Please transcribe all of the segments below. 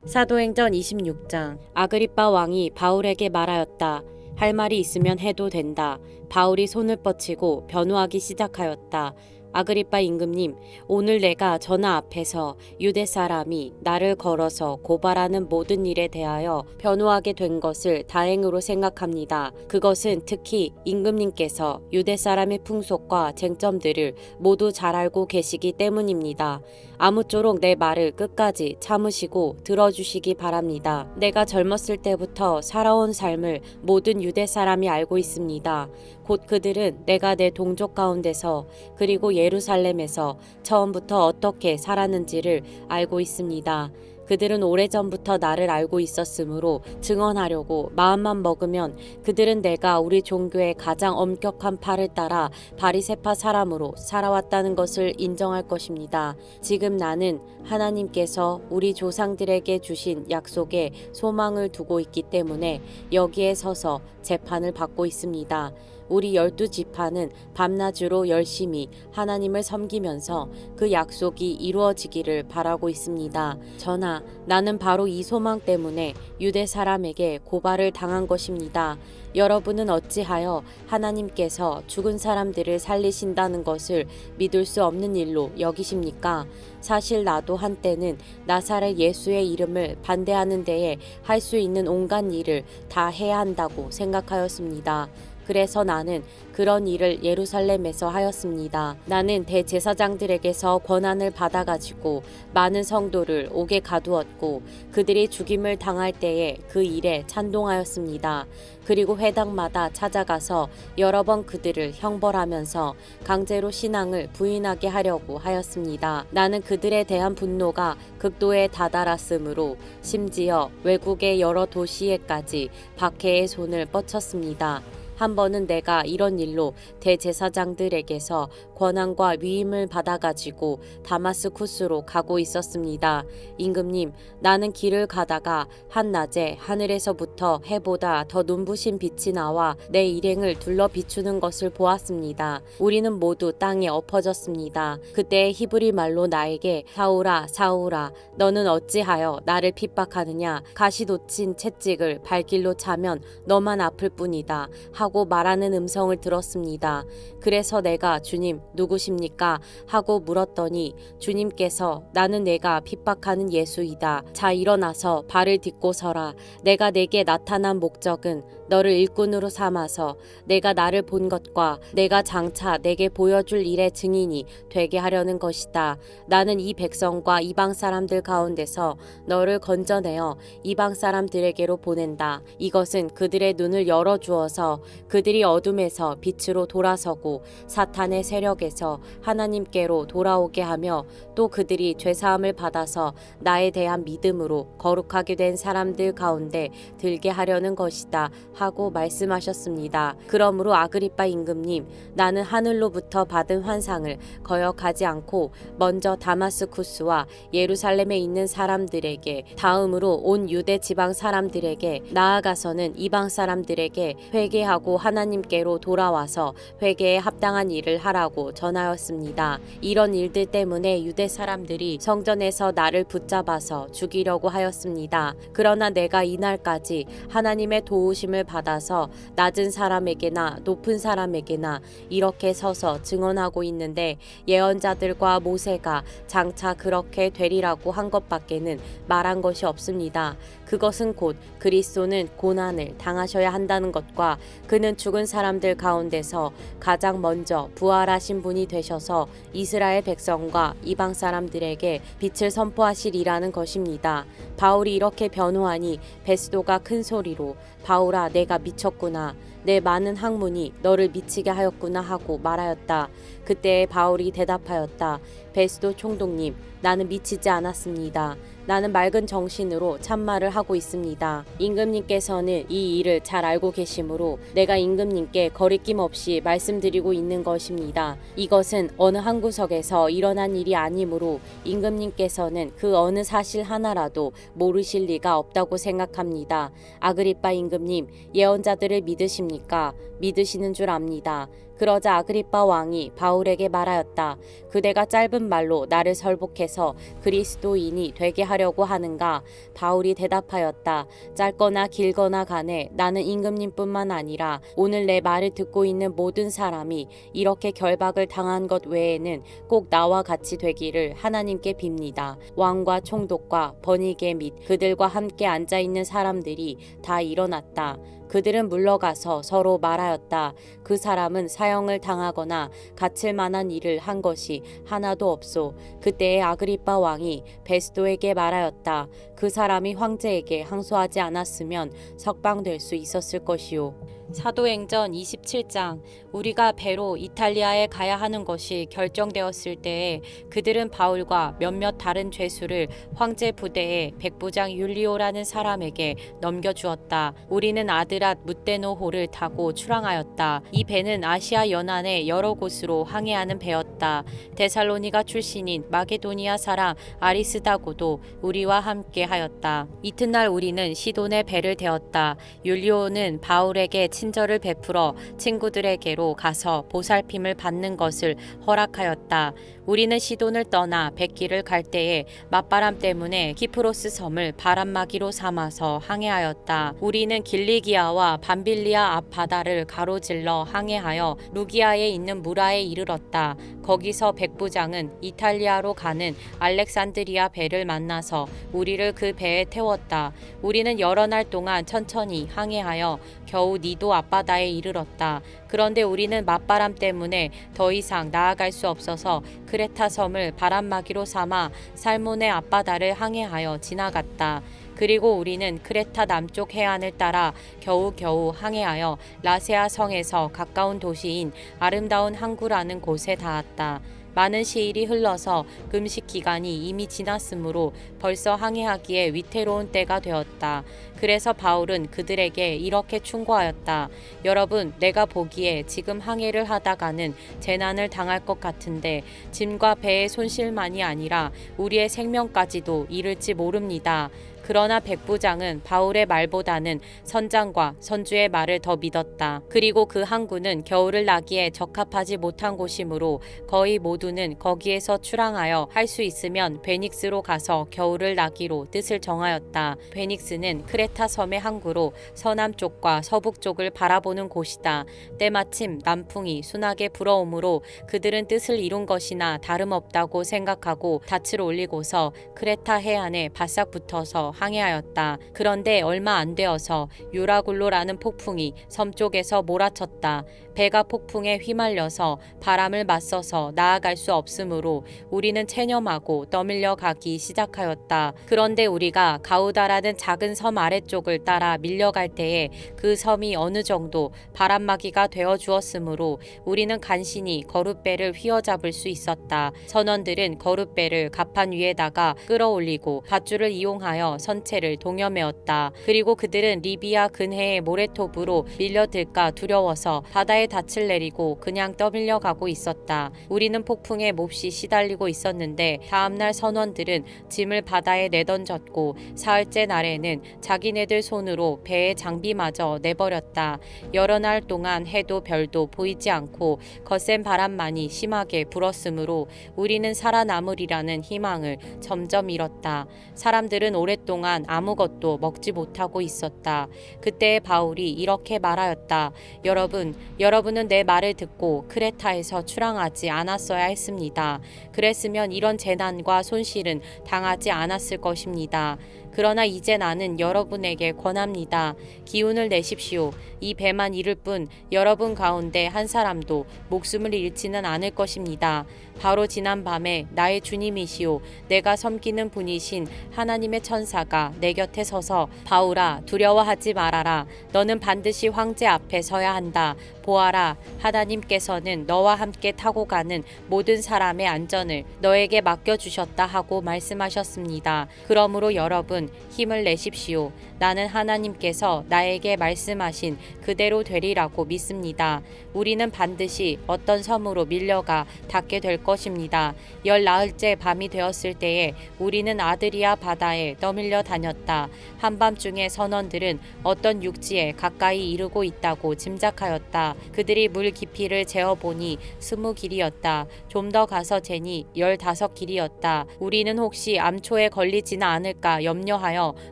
사도행전 26장. 아그리빠 왕이 바울에게 말하였다. 할 말이 있으면 해도 된다. 바울이 손을 뻗치고 변호하기 시작하였다. 아그리빠 임금님, 오늘 내가 전하 앞에서 유대 사람이 나를 걸어서 고발하는 모든 일에 대하여 변호하게 된 것을 다행으로 생각합니다. 그것은 특히 임금님께서 유대 사람의 풍속과 쟁점들을 모두 잘 알고 계시기 때문입니다. 아무쪼록 내 말을 끝까지 참으시고 들어주시기 바랍니다. 내가 젊었을 때부터 살아온 삶을 모든 유대 사람이 알고 있습니다. 곧 그들은 내가 내 동족 가운데서 그리고 예루살렘에서 처음부터 어떻게 살았는지를 알고 있습니다. 그들은 오래전부터 나를 알고 있었으므로 증언하려고 마음만 먹으면 그들은 내가 우리 종교의 가장 엄격한 파를 따라 바리새파 사람으로 살아왔다는 것을 인정할 것입니다. 지금 나는 하나님께서 우리 조상들에게 주신 약속에 소망을 두고 있기 때문에 여기에 서서 재판을 받고 있습니다. 우리 12지파는 밤낮으로 열심히 하나님을 섬기면서 그 약속이 이루어지기를 바라고 있습니다. 전하, 나는 바로 이 소망 때문에 유대 사람에게 고발을 당한 것입니다. 여러분은 어찌하여 하나님께서 죽은 사람들을 살리신다는 것을 믿을 수 없는 일로 여기십니까? 사실 나도 한때는 나사렛 예수의 이름을 반대하는 데에 할 수 있는 온갖 일을 다 해야 한다고 생각하였습니다. 그래서 나는 그런 일을 예루살렘에서 하였습니다. 나는 대제사장들에게서 권한을 받아가지고 많은 성도를 옥에 가두었고 그들이 죽임을 당할 때에 그 일에 찬동하였습니다. 그리고 회당마다 찾아가서 여러 번 그들을 형벌하면서 강제로 신앙을 부인하게 하려고 하였습니다. 나는 그들에 대한 분노가 극도에 다다랐으므로 심지어 외국의 여러 도시에까지 박해의 손을 뻗쳤습니다. 한 번은 내가 이런 일로 대제사장들에게서 권한과 위임을 받아가지고 다마스쿠스로 가고 있었습니다. 임금님, 나는 길을 가다가 한낮에 하늘에서부터 해보다 더 눈부신 빛이 나와 내 일행을 둘러 비추는 것을 보았습니다. 우리는 모두 땅에 엎어졌습니다. 그때 히브리 말로 나에게 사울아, 사울아, 너는 어찌하여 나를 핍박하느냐? 가시 돋친 채찍을 발길로 차면 너만 아플 뿐이다. 하고 말하는 음성을 들었습니다. 그래서 내가 주님 누구십니까? 하고 물었더니 주님께서 나는 내가 핍박하는 예수이다. 자 일어나서 발을 딛고 서라. 내가 내게 나타난 목적은 너를 일꾼으로 삼아서 내가 나를 본 것과 내가 장차 내게 보여줄 일의 증인이 되게 하려는 것이다. 나는 이 백성과 이방 사람들 가운데서 너를 건져내어 이방 사람들에게로 보낸다. 이것은 그들의 눈을 열어주어서 그들이 어둠에서 빛으로 돌아서고 사탄의 세력에서 하나님께로 돌아오게 하며 또 그들이 죄사함을 받아서 나에 대한 믿음으로 거룩하게 된 사람들 가운데 들게 하려는 것이다 하고 말씀하셨습니다. 그러므로 아그리빠 임금님, 나는 하늘로부터 받은 환상을 거역하지 않고 먼저 다마스쿠스와 예루살렘에 있는 사람들에게 다음으로 온 유대 지방 사람들에게 나아가서는 이방 사람들에게 회개하고 하나님께로 돌아와서 회개에 합당한 일을 하라고 전하였습니다. 이런 일들 때문에 유대 사람들이 성전에서 나를 붙잡아서 죽이려고 하였습니다. 그러나 내가 이날까지 하나님의 도우심을 받아서 낮은 사람에게나 높은 사람에게나 이렇게 서서 증언하고 있는데 예언자들과 모세가 장차 그렇게 되리라고 한 것밖에는 말한 것이 없습니다. 그것은 곧 그리스도는 고난을 당하셔야 한다는 것과 그는 죽은 사람들 가운데서 가장 먼저 부활하신 분이 되셔서 이스라엘 백성과 이방 사람들에게 빛을 선포하시리라는 것입니다. 바울이 이렇게 변호하니 베스도가 큰 소리로 바울아 내가 미쳤구나. 내 많은 학문이 너를 미치게 하였구나 하고 말하였다. 그때 바울이 대답하였다. 베스도 총독님, 나는 미치지 않았습니다. 나는 맑은 정신으로 참말을 하고 있습니다. 임금님께서는 이 일을 잘 알고 계시므로 내가 임금님께 거리낌 없이 말씀드리고 있는 것입니다. 이것은 어느 한 구석에서 일어난 일이 아니므로 임금님께서는 그 어느 사실 하나라도 모르실 리가 없다고 생각합니다. 아그리빠 임금님, 예언자들을 믿으십니까? 믿으시는 줄 압니다. 그러자 아그리빠 왕이 바울에게 말하였다. 그대가 짧은 말로 나를 설복해서 그리스도인이 되게 하려고 하는가? 바울이 대답하였다. 짧거나 길거나 간에 나는 임금님뿐만 아니라 오늘 내 말을 듣고 있는 모든 사람이 이렇게 결박을 당한 것 외에는 꼭 나와 같이 되기를 하나님께 빕니다. 왕과 총독과 버니게 및 그들과 함께 앉아있는 사람들이 다 일어났다. 그들은 물러가서 서로 말하였다. 그 사람은 사형을 당하거나 갇힐 만한 일을 한 것이 하나도 없소. 그때에 아그리빠 왕이 베스도에게 말하였다. 그 사람이 황제에게 항소하지 않았으면 석방될 수 있었을 것이요. 사도행전 27장. 우리가 배로 이탈리아에 가야 하는 것이 결정되었을 때에 그들은 바울과 몇몇 다른 죄수를 황제 부대의 백부장 율리오라는 사람에게 넘겨주었다. 우리는 아드랏 무데노호를 타고 출항하였다. 이 배는 아시아 연안의 여러 곳으로 항해하는 배였다. 데살로니가 출신인 마게도니아 사람 아리스다고도 우리와 함께 하였다. 이튿날 우리는 시돈의 배를 대었다. 율리오는 바울에게 친절을 베풀어 친구들에게로 가서 보살핌을 받는 것을 허락하였다. 우리는 시돈을 떠나 백길을 갈 때에 맞바람 때문에 키프로스 섬을 바람막이로 삼아서 항해하였다. 우리는 길리기아와 밤빌리아 앞 바다를 가로질러 항해하여 루기아에 있는 무라에 이르렀다. 거기서 백부장은 이탈리아로 가는 알렉산드리아 배를 만나서 우리를 그 배에 태웠다. 우리는 여러 날 동안 천천히 항해하여 겨우 니도 앞바다에 이르렀다. 그런데 우리는 맞바람 때문에 더 이상 나아갈 수 없어서 크레타 섬을 바람막이로 삼아 살몬의 앞바다를 항해하여 지나갔다. 그리고 우리는 크레타 남쪽 해안을 따라 겨우겨우 항해하여 라세아 성에서 가까운 도시인 아름다운 항구라는 곳에 닿았다. 많은 시일이 흘러서 금식 기간이 이미 지났으므로 벌써 항해하기에 위태로운 때가 되었다. 그래서 바울은 그들에게 이렇게 충고하였다. 여러분, 내가 보기에 지금 항해를 하다가는 재난을 당할 것 같은데 짐과 배의 손실만이 아니라 우리의 생명까지도 잃을지 모릅니다. 그러나 백부장은 바울의 말보다는 선장과 선주의 말을 더 믿었다. 그리고 그 항구는 겨울을 나기에 적합하지 못한 곳이므로 거의 모두는 거기에서 출항하여 할 수 있으면 베닉스로 가서 겨울을 나기로 뜻을 정하였다. 베닉스는 크레타 섬의 항구로 서남쪽과 서북쪽을 바라보는 곳이다. 때마침 남풍이 순하게 불어오므로 그들은 뜻을 이룬 것이나 다름없다고 생각하고 닻을 올리고서 크레타 해안에 바싹 붙어서 항해하였다. 그런데 얼마 안 되어서 유라굴로라는 폭풍이 섬 쪽에서 몰아쳤다. 배가 폭풍에 휘말려서 바람을 맞서서 나아갈 수 없으므로 우리는 체념하고 떠밀려 가기 시작하였다. 그런데 우리가 가우다라는 작은 섬 아래쪽을 따라 밀려갈 때에 그 섬이 어느 정도 바람막이가 되어 주었으므로 우리는 간신히 거룻배를 휘어잡을 수 있었다. 선원들은 거룻배를 갑판 위에다가 끌어올리고 밧줄을 이용하여 선체를 동여매었다. 그리고 그들은 리비아 근해의 모래톱으로 밀려들까 두려워서 바다에 닻을 내리고 그냥 떠밀려 가고 있었다. 우리는 폭풍에 몹시 시달리고 있었는데 다음날 선원들은 짐을 바다에 내던졌고 사흘째 날에는 자기네들 손으로 배의 장비마저 내버렸다. 여러 날 동안 해도 별도 보이지 않고 거센 바람만이 심하게 불었으므로 우리는 살아남으리라는 희망을 점점 잃었다. 사람들은 오랫동안 아무것도 먹지 못하고 있었다. 그때 바울이 이렇게 말하였다. 여러분은 내 말을 듣고 크레타에서 출항하지 않았어야 했습니다. 그랬으면 이런 재난과 손실은 당하지 않았을 것입니다. 그러나 이제 나는 여러분에게 권합니다. 기운을 내십시오. 이 배만 잃을 뿐 여러분 가운데 한 사람도 목숨을 잃지는 않을 것입니다. 바로 지난 밤에 나의 주님이시오 내가 섬기는 분이신 하나님의 천사가 내 곁에 서서 바울아 두려워하지 말아라. 너는 반드시 황제 앞에 서야 한다. 보아라 하나님께서는 너와 함께 타고 가는 모든 사람의 안전을 너에게 맡겨주셨다 하고 말씀하셨습니다. 그러므로 여러분 여러분 힘을 내십시오. 나는 하나님께서 나에게 말씀하신 그대로 되리라고 믿습니다. 우리는 반드시 어떤 섬으로 밀려가 닿게 될 것입니다. 14일째 밤이 되었을 때에 우리는 아드리아 바다에 떠밀려 다녔다. 한밤중에 선원들은 어떤 육지에 가까이 이르고 있다고 짐작하였다. 그들이 물 깊이를 재어보니 20길이었다. 좀 더 가서 재니 15길이었다. 우리는 혹시 암초에 걸리지는 않을까 염려하여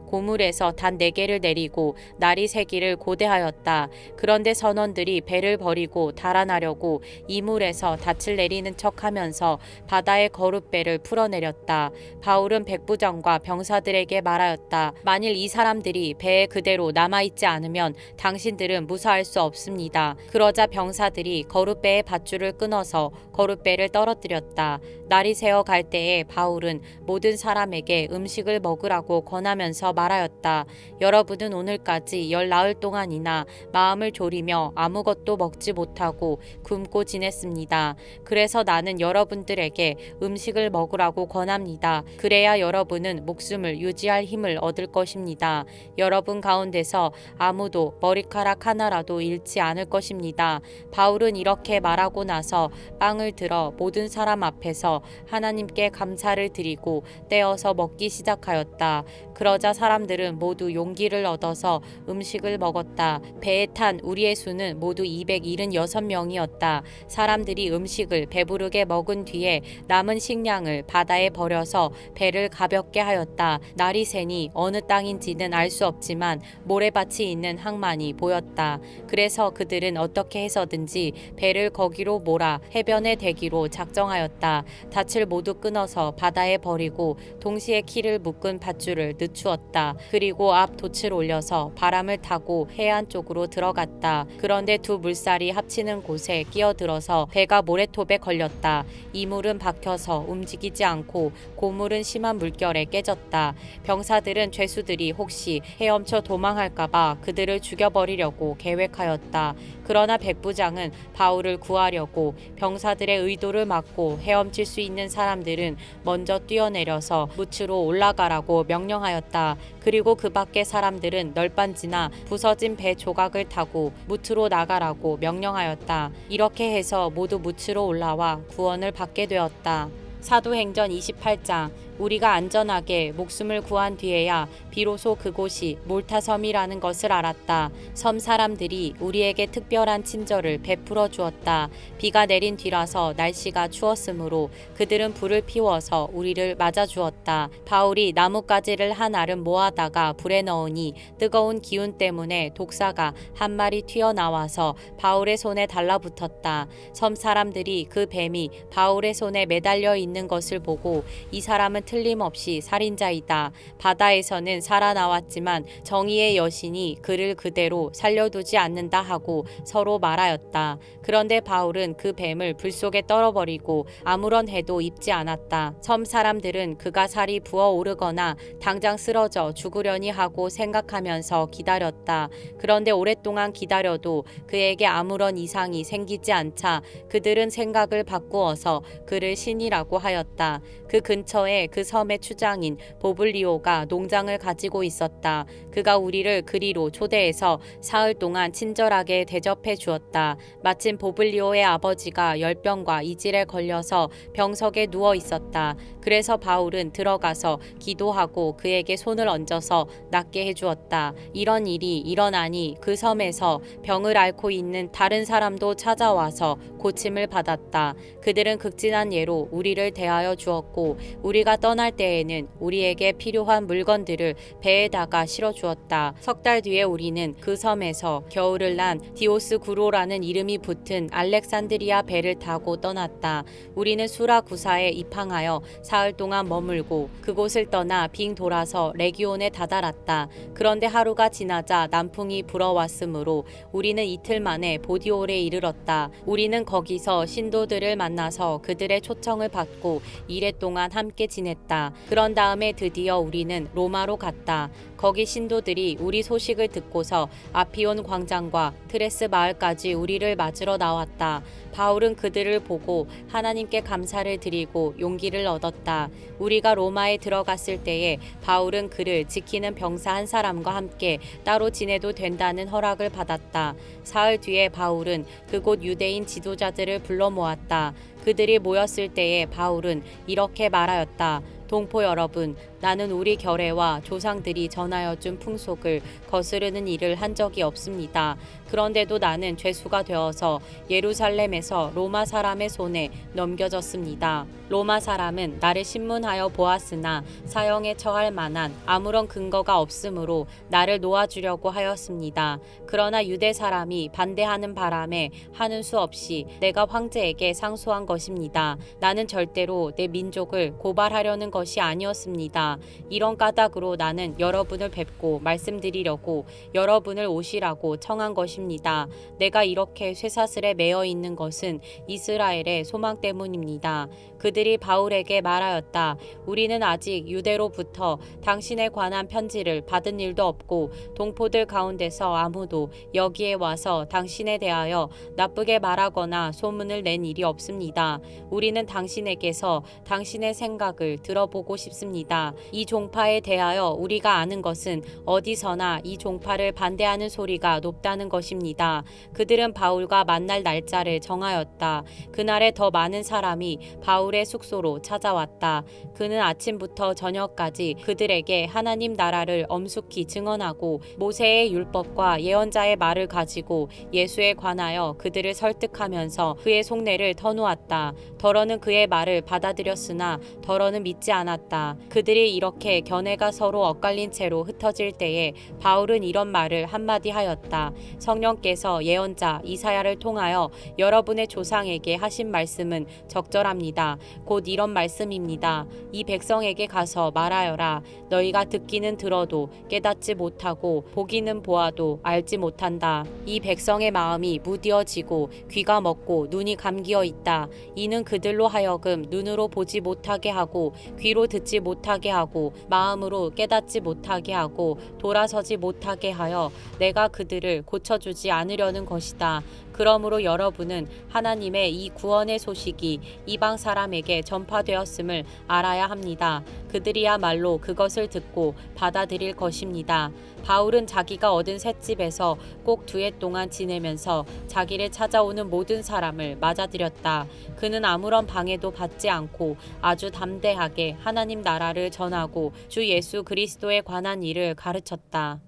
고물에서 단 4개를 내리고 날이 새기를 고대하였다. 그런데 선원들이 배를 버리고 달아나려고 이물에서 닻을 내리는 척하면서 바다의 거룻배를 풀어내렸다. 바울은 백부장과 병사들에게 말하였다. 만일 이 사람들이 배에 그대로 남아있지 않으면 당신들은 무사할 수 없습니다. 그러자 병사들이 거룻배의 밧줄을 끊어서 거룻배를 떨어뜨렸다. 날이 새어 갈 때에 바울은 모든 사람에게 음식을 먹으라고 권하면서 말하였다. 여러분은 오늘까지 14일 동안이나 마음을 졸이며 아무것도 먹지 못하고 굶고 지냈습니다. 그래서 나는 여러분들에게 음식을 먹으라고 권합니다. 그래야 여러분은 목숨을 유지할 힘을 얻을 것입니다. 여러분 가운데서 아무도 머리카락 하나라도 잃지 않을 것입니다. 바울은 이렇게 말하고 나서 빵을 들어 모든 사람 앞에서 하나님께 감사를 드리고 떼어서 먹기 시작하였다. 그러자 사람들은 모두 용기를 얻어서 음식을 먹었다. 배에 탄 우리의 수는 모두 276명이었다. 사람들이 음식을 배부르게 먹은 뒤에 남은 식량을 바다에 버려서 배를 가볍게 하였다. 날이 새니 어느 땅인지는 알 수 없지만 모래밭이 있는 항만이 보였다. 그래서 그들은 어떻게 해서든지 배를 거기로 몰아 해변에 대기로 작정하였다. 닻을 모두 끊어서 바다에 버리고 동시에 키를 묶은 밧줄을 늦추었다. 그리고 앞 돛을 올려서 바람을 타고 해안 쪽으로 들어갔다. 그런데 두 물살이 합치는 곳에 끼어들어서 배가 모래톱에 걸렸다. 이물은 박혀서 움직이지 않고 고물은 심한 물결에 깨졌다. 병사들은 죄수들이 혹시 헤엄쳐 도망할까봐 그들을 죽여버리려고 계획하였다. 그러나 백부장은 바울을 구하려고 병사들의 의도를 막고 헤엄칠 수 있는 사람들은 먼저 뛰어내려서 무츠로 올라가라고 명령하였다. 그리고 그 밖의 사람들은 널빤지나 부서진 배 조각을 타고 무트로 나가라고 명령하였다. 이렇게 해서 모두 무츠로 올라와 구원을 받게 되었다. 사도행전 28장. 우리가 안전하게 목숨을 구한 뒤에야 비로소 그곳이 몰타섬이라는 것을 알았다. 섬 사람들이 우리에게 특별한 친절을 베풀어 주었다. 비가 내린 뒤라서 날씨가 추웠으므로 그들은 불을 피워서 우리를 맞아 주었다. 바울이 나뭇가지를 한 알은 모아다가 불에 넣으니 뜨거운 기운 때문에 독사가 한 마리 튀어나와서 바울의 손에 달라붙었다. 섬 사람들이 그 뱀이 바울의 손에 매달려 있는 것을 보고 이 사람은 틀림없이 살인자이다. 바다에서는 살아나왔지만 정의의 여신이 그를 그대로 살려두지 않는다 하고 서로 말하였다. 그런데 바울은 그 뱀을 불 속에 떨어버리고 아무런 해도 입지 않았다. 섬 사람들은 그가 살이 부어오르거나 당장 쓰러져 죽으려니 하고 생각하면서 기다렸다. 그런데 오랫동안 기다려도 그에게 아무런 이상이 생기지 않자 그들은 생각을 바꾸어서 그를 신이라고 하였다. 그 근처에 그 섬의 추장인 보블리오가 농장을 가지고 있었다. 그가 우리를 그리로 초대해서 사흘 동안 친절하게 대접해 주었다. 마침 보블리오의 아버지가 열병과 이질에 걸려서 병석에 누워 있었다. 그래서 바울은 들어가서 기도하고 그에게 손을 얹어서 낫게 해주었다. 이런 일이 일어나니 그 섬에서 병을 앓고 있는 다른 사람도 찾아와서 고침을 받았다. 그들은 극진한 예로 우리를 대하여 주었고 우리가 떠날 때에는 우리에게 필요한 물건들을 배에다가 실어 주었다. 석 달 뒤에 우리는 그 섬에서 겨울을 난 디오스구로라는 이름이 붙은 알렉산드리아 배를 타고 떠났다. 우리는 수라구사에 입항하여 사흘 동안 머물고 그곳을 떠나 빙 돌아서 레기온에 다다랐다. 그런데 하루가 지나자 남풍이 불어왔으므로 우리는 이틀 만에 보디올에 이르렀다. 우리는 거기서 신도들을 만나서 그들의 초청을 받고 이래 동안 동안 함께 지냈다. 그런 다음에 드디어 우리는 로마로 갔다. 거기 신도들이 우리 소식을 듣고서 아피온 광장과 트레스 마을까지 우리를 맞으러 나왔다. 바울은 그들을 보고 하나님께 감사를 드리고 용기를 얻었다. 우리가 로마에 들어갔을 때에 바울은 그를 지키는 병사 한 사람과 함께 따로 지내도 된다는 허락을 받았다. 사흘 뒤에 바울은 그곳 유대인 지도자들을 불러 모았다. 그들이 모였을 때에 바울은 이렇게 말하였다. 동포 여러분, 나는 우리 결례와 조상들이 전하여 준 풍속을 거스르는 일을 한 적이 없습니다. 그런데도 나는 죄수가 되어서 예루살렘에서 로마 사람의 손에 넘겨졌습니다. 로마 사람은 나를 신문하여 보았으나 사형에 처할 만한 아무런 근거가 없으므로 나를 놓아주려고 하였습니다. 그러나 유대 사람이 반대하는 바람에 하는 수 없이 내가 황제에게 상소한 것입니다. 나는 절대로 내 민족을 고발하려는 것이 아니었습니다. 이런 까닭으로 나는 여러분을 뵙고 말씀드리려고 여러분을 오시라고 청한 것입니다. 내가 이렇게 쇠사슬에 매여 있는 것은 이스라엘의 소망 때문입니다. 그들이 바울에게 말하였다. 우리는 아직 유대로부터 당신에 관한 편지를 받은 일도 없고 동포들 가운데서 아무도 여기에 와서 당신에 대하여 나쁘게 말하거나 소문을 낸 일이 없습니다. 우리는 당신에게서 당신의 생각을 들어보고 싶습니다. 이 종파에 대하여 우리가 아는 것은 어디서나 이 종파를 반대하는 소리가 높다는 것입니다. 그들은 바울과 만날 날짜를 정하였다. 그날에 더 많은 사람이 바울의 숙소로 찾아왔다. 그는 아침부터 저녁까지 그들에게 하나님 나라를 엄숙히 증언하고 모세의 율법과 예언자의 말을 가지고 예수에 관하여 그들을 설득하면서 그의 속내를 터놓았다. 더러는 그의 말을 받아들였으나 더러는 믿지 않았다. 그들이 이렇게 견해가 서로 엇갈린 채로 흩어질 때에 바울은 이런 말을 한마디 하였다. 성령께서 예언자 이사야를 통하여 여러분의 조상에게 하신 말씀은 적절합니다. 곧 이런 말씀입니다. 이 백성에게 가서 말하여라. 너희가 듣기는 들어도 깨닫지 못하고 보기는 보아도 알지 못한다. 이 백성의 마음이 무디어지고 귀가 먹고 눈이 감기어 있다. 이는 그들로 하여금 눈으로 보지 못하게 하고 귀로 듣지 못하게 하고 마음으로 깨닫지 못하게 하고 돌아서지 못하게 하여 내가 그들을 고쳐주지 않으려는 것이다. 그러므로 여러분은 하나님의 이 구원의 소식이 이방 사람에게 전파되었음을 알아야 합니다. 그들이야말로 그것을 듣고 받아들일 것입니다. 바울은 자기가 얻은 셋집에서 꼭 2해 동안 지내면서 자기를 찾아오는 모든 사람을 맞아들였다. 그는 아무런 방해도 받지 않고 아주 담대하게 하나님 나라를 전하고 주 예수 그리스도에 관한 일을 가르쳤다.